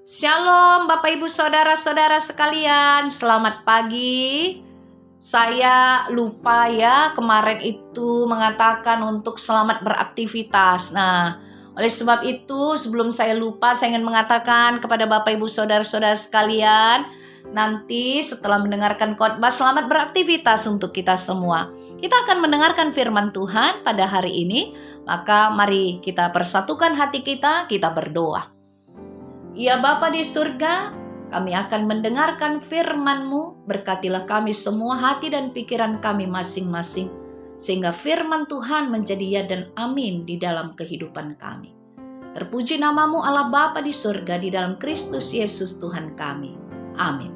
Shalom Bapak Ibu Saudara-saudara sekalian, selamat pagi. Saya lupa ya kemarin itu mengatakan untuk selamat beraktivitas. Nah, oleh sebab itu sebelum saya lupa saya ingin mengatakan kepada Bapak Ibu Saudara-saudara sekalian, nanti setelah mendengarkan khotbah selamat beraktivitas untuk kita semua. Kita akan mendengarkan firman Tuhan pada hari ini, maka mari kita persatukan hati kita berdoa. Ya Bapa di surga, kami akan mendengarkan firman-Mu, berkatilah kami semua hati dan pikiran kami masing-masing, sehingga firman Tuhan menjadi ya dan amin di dalam kehidupan kami. Terpuji nama-Mu Allah Bapa di surga, di dalam Kristus Yesus Tuhan kami. Amin.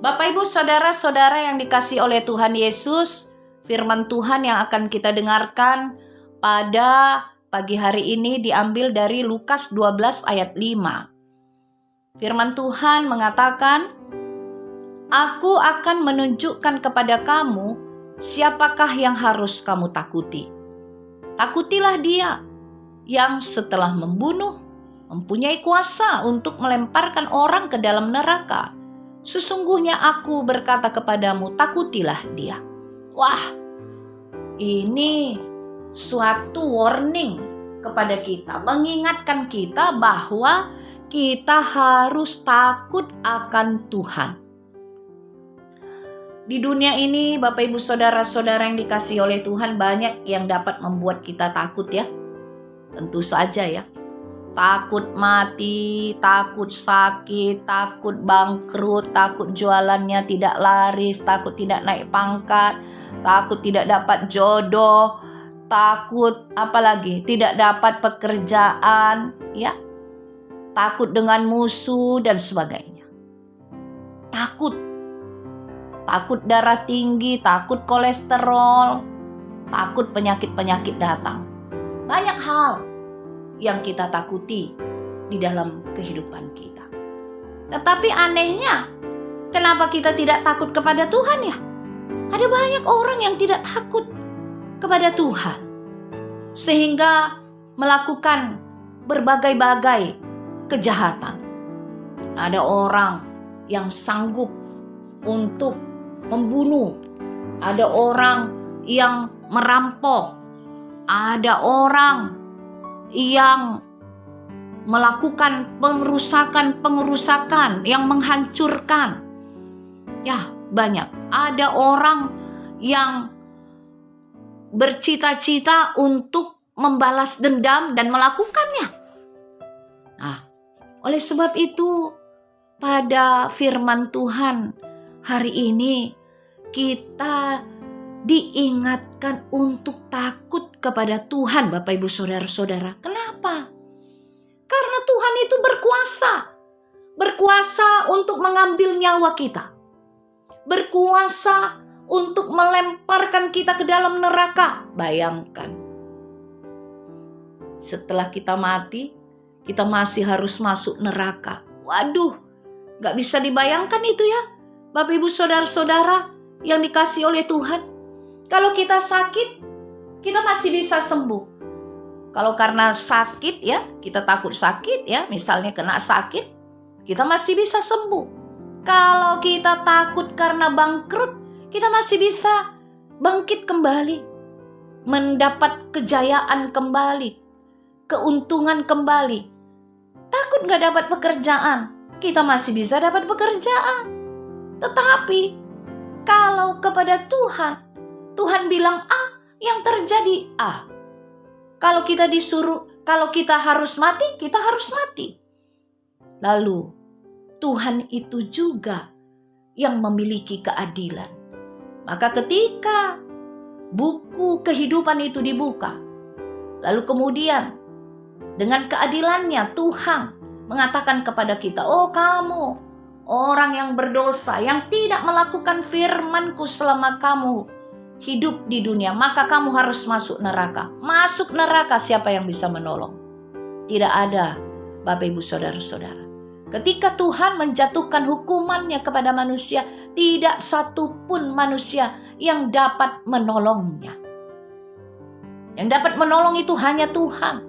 Bapak Ibu Saudara-saudara yang dikasihi oleh Tuhan Yesus, firman Tuhan yang akan kita dengarkan pada pagi hari ini diambil dari Lukas 12 ayat 5. Firman Tuhan mengatakan, "Aku akan menunjukkan kepada kamu siapakah yang harus kamu takuti. Takutilah dia yang setelah membunuh mempunyai kuasa untuk melemparkan orang ke dalam neraka. Sesungguhnya aku berkata kepadamu, takutilah dia." Wah, ini suatu warning kepada kita, mengingatkan kita bahwa kita harus takut akan Tuhan. Di dunia ini, Bapak Ibu Saudara-saudara yang dikasihi oleh Tuhan, banyak yang dapat membuat kita takut ya. Tentu saja ya. Takut mati, takut sakit, takut bangkrut, takut jualannya tidak laris, takut tidak naik pangkat, takut tidak dapat jodoh, takut apalagi tidak dapat pekerjaan, ya. Takut dengan musuh dan sebagainya. Takut darah tinggi, takut kolesterol, takut penyakit-penyakit datang. Banyak hal yang kita takuti di dalam kehidupan kita. Tetapi anehnya, kenapa kita tidak takut kepada Tuhan ya? Ada banyak orang yang tidak takut kepada Tuhan, sehingga melakukan berbagai-bagai kejahatan. Ada orang yang sanggup untuk membunuh, ada orang yang merampok, ada orang yang melakukan pengerusakan yang menghancurkan. Ya, banyak. Ada orang yang bercita-cita untuk membalas dendam dan melakukannya. Nah, oleh sebab itu pada firman Tuhan hari ini kita diingatkan untuk takut kepada Tuhan, Bapak Ibu Saudara-saudara. Kenapa? Karena Tuhan itu berkuasa untuk mengambil nyawa kita, berkuasa untuk melemparkan kita ke dalam neraka. Bayangkan, setelah kita mati, kita masih harus masuk neraka. Waduh, gak bisa dibayangkan itu ya, Bapak Ibu Saudara-saudara yang dikasihi oleh Tuhan. Kalau kita sakit, kita masih bisa sembuh. Kalau karena sakit ya, kita takut sakit ya, misalnya kena sakit, kita masih bisa sembuh. Kalau kita takut karena bangkrut, kita masih bisa bangkit kembali, mendapat kejayaan kembali, keuntungan kembali. Takut gak dapat pekerjaan, kita masih bisa dapat pekerjaan. Tetapi kalau kepada Tuhan bilang A, yang terjadi A. Kalau kita disuruh, kalau kita harus mati, kita harus mati. Lalu Tuhan itu juga yang memiliki keadilan. Maka ketika buku kehidupan itu dibuka, lalu kemudian dengan keadilannya Tuhan mengatakan kepada kita, "Oh kamu orang yang berdosa, yang tidak melakukan firman-Ku selama kamu hidup di dunia, maka kamu harus masuk neraka." Masuk neraka, siapa yang bisa menolong? Tidak ada, Bapak Ibu Saudara-saudara. Ketika Tuhan menjatuhkan hukumannya kepada manusia, tidak satu pun manusia yang dapat menolongnya. Yang dapat menolong itu hanya Tuhan.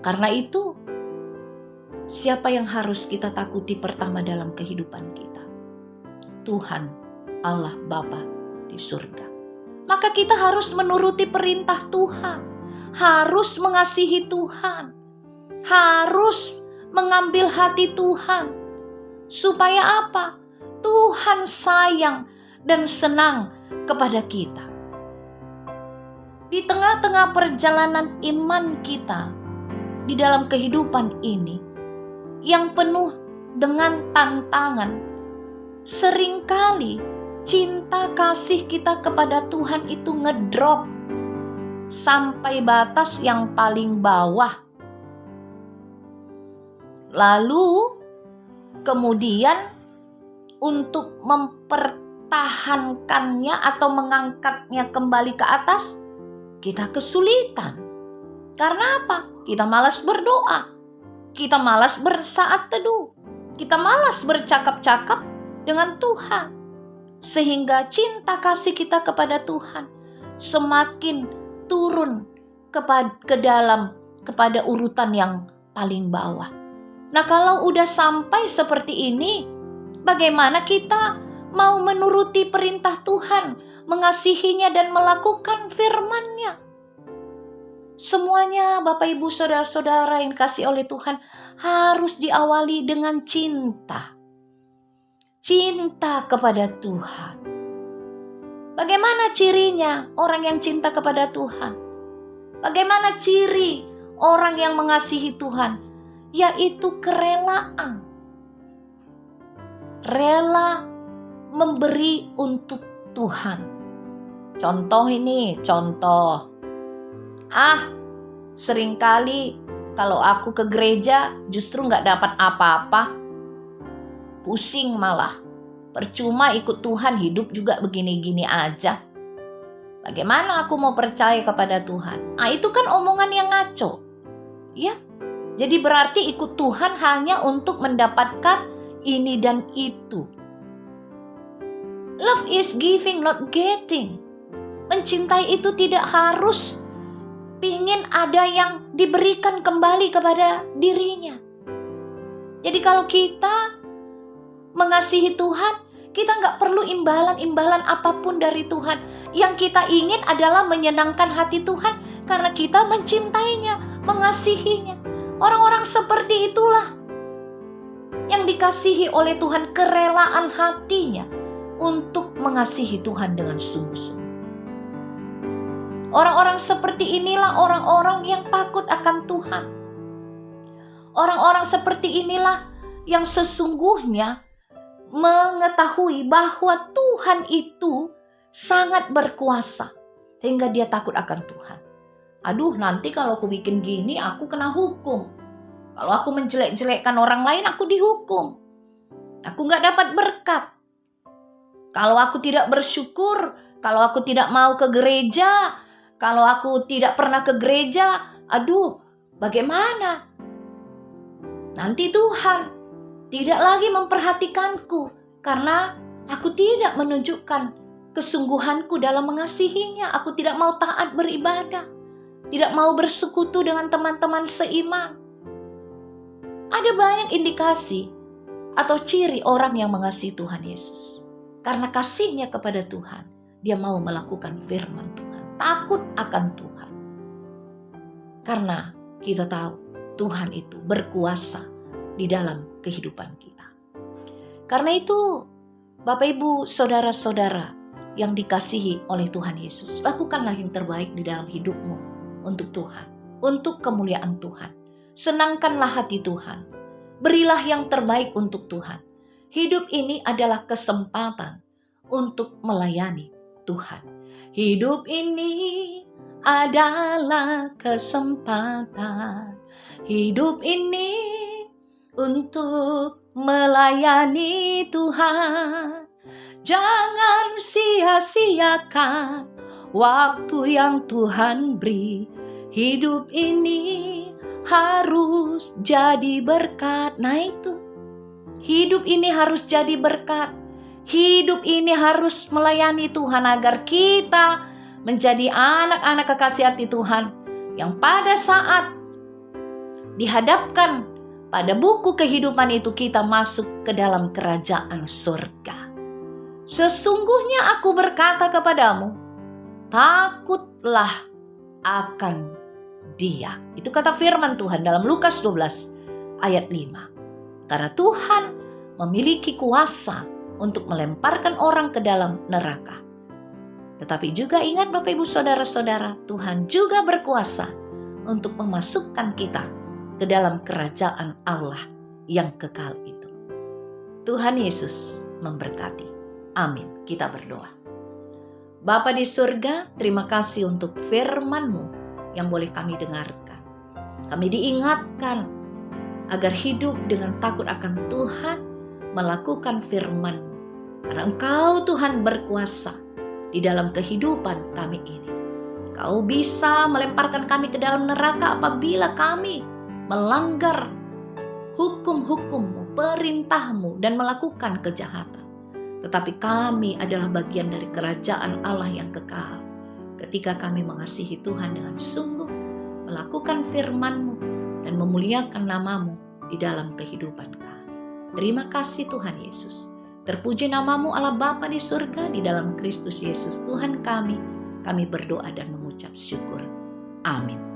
Karena itu siapa yang harus kita takuti pertama dalam kehidupan kita? Tuhan Allah Bapa di surga. Maka kita harus menuruti perintah Tuhan, harus mengasihi Tuhan, harus mengambil hati Tuhan. Supaya apa? Tuhan sayang dan senang kepada kita. Di tengah-tengah perjalanan iman kita di dalam kehidupan ini yang penuh dengan tantangan, seringkali cinta kasih kita kepada Tuhan itu ngedrop sampai batas yang paling bawah. Lalu kemudian untuk mempertahankannya atau mengangkatnya kembali ke atas, kita kesulitan. Karena apa? Kita malas berdoa, kita malas bersaat teduh, kita malas bercakap-cakap dengan Tuhan. Sehingga cinta kasih kita kepada Tuhan semakin turun kepada urutan yang paling bawah. Nah, kalau udah sampai seperti ini, bagaimana kita mau menuruti perintah Tuhan, mengasihinya dan melakukan firman-Nya? Semuanya Bapak Ibu Saudara-saudara yang dikasihi oleh Tuhan harus diawali dengan cinta. Cinta kepada Tuhan. Bagaimana cirinya orang yang cinta kepada Tuhan? Bagaimana ciri orang yang mengasihi Tuhan? Yaitu kerelaan. Rela memberi untuk Tuhan. Contoh. Seringkali kalau aku ke gereja justru gak dapat apa-apa. Pusing malah. Percuma ikut Tuhan, hidup juga begini-gini aja. Bagaimana aku mau percaya kepada Tuhan? Itu kan omongan yang ngaco. Ya, jadi berarti ikut Tuhan hanya untuk mendapatkan ini dan itu. Love is giving, not getting. Mencintai itu tidak harus pingin ada yang diberikan kembali kepada dirinya. Jadi kalau kita mengasihi Tuhan, kita gak perlu imbalan-imbalan apapun dari Tuhan. Yang kita ingin adalah menyenangkan hati Tuhan karena kita mencintainya, mengasihinya. Orang-orang seperti itulah yang dikasihi oleh Tuhan, kerelaan hatinya untuk mengasihi Tuhan dengan sungguh-sungguh. Orang-orang seperti inilah orang-orang yang takut akan Tuhan. Orang-orang seperti inilah yang sesungguhnya mengetahui bahwa Tuhan itu sangat berkuasa sehingga dia takut akan Tuhan. Aduh, nanti kalau aku bikin gini aku kena hukum. Kalau aku menjelek-jelekkan orang lain aku dihukum. Aku gak dapat berkat. Kalau aku tidak bersyukur, kalau aku tidak mau ke gereja, kalau aku tidak pernah ke gereja, aduh, bagaimana? Nanti Tuhan tidak lagi memperhatikanku karena aku tidak menunjukkan kesungguhanku dalam mengasihinya. Aku tidak mau taat beribadah, tidak mau bersekutu dengan teman-teman seiman. Ada banyak indikasi atau ciri orang yang mengasihi Tuhan Yesus. Karena kasihnya kepada Tuhan, dia mau melakukan firman Tuhan, takut akan Tuhan. Karena kita tahu Tuhan itu berkuasa di dalam kehidupan kita. Karena itu, Bapak Ibu, saudara-saudara yang dikasihi oleh Tuhan Yesus, lakukanlah yang terbaik di dalam hidupmu untuk Tuhan, untuk kemuliaan Tuhan. Senangkanlah hati Tuhan. Berilah yang terbaik untuk Tuhan. Hidup ini adalah kesempatan untuk melayani Tuhan. Hidup ini adalah kesempatan. Hidup ini untuk melayani Tuhan. Jangan sia-siakan waktu yang Tuhan beri. Hidup ini harus jadi berkat. Nah itu, hidup ini harus jadi berkat. Hidup ini harus melayani Tuhan agar kita menjadi anak-anak kekasih hati Tuhan yang pada saat dihadapkan pada buku kehidupan itu kita masuk ke dalam kerajaan surga. Sesungguhnya aku berkata kepadamu, takutlah akan Dia. Itu kata firman Tuhan dalam Lukas 12 ayat 5. Karena Tuhan memiliki kuasa untuk melemparkan orang ke dalam neraka. Tetapi juga ingat Bapak Ibu Saudara-saudara, Tuhan juga berkuasa untuk memasukkan kita ke dalam kerajaan Allah yang kekal itu. Tuhan Yesus memberkati. Amin. Kita berdoa. Bapa di surga, terima kasih untuk firman-Mu yang boleh kami dengarkan. Kami diingatkan agar hidup dengan takut akan Tuhan, melakukan firman-Mu. Karena Engkau Tuhan berkuasa di dalam kehidupan kami ini. Kau bisa melemparkan kami ke dalam neraka apabila kami melanggar hukum-hukum-Mu, perintah-Mu, dan melakukan kejahatan. Tetapi kami adalah bagian dari kerajaan Allah yang kekal. Ketika kami mengasihi Tuhan dengan sungguh, melakukan firman-Mu, dan memuliakan nama-Mu di dalam kehidupan kami. Terima kasih Tuhan Yesus. Terpuji nama-Mu Allah Bapa di surga, di dalam Kristus Yesus Tuhan kami. Kami berdoa dan mengucap syukur. Amin.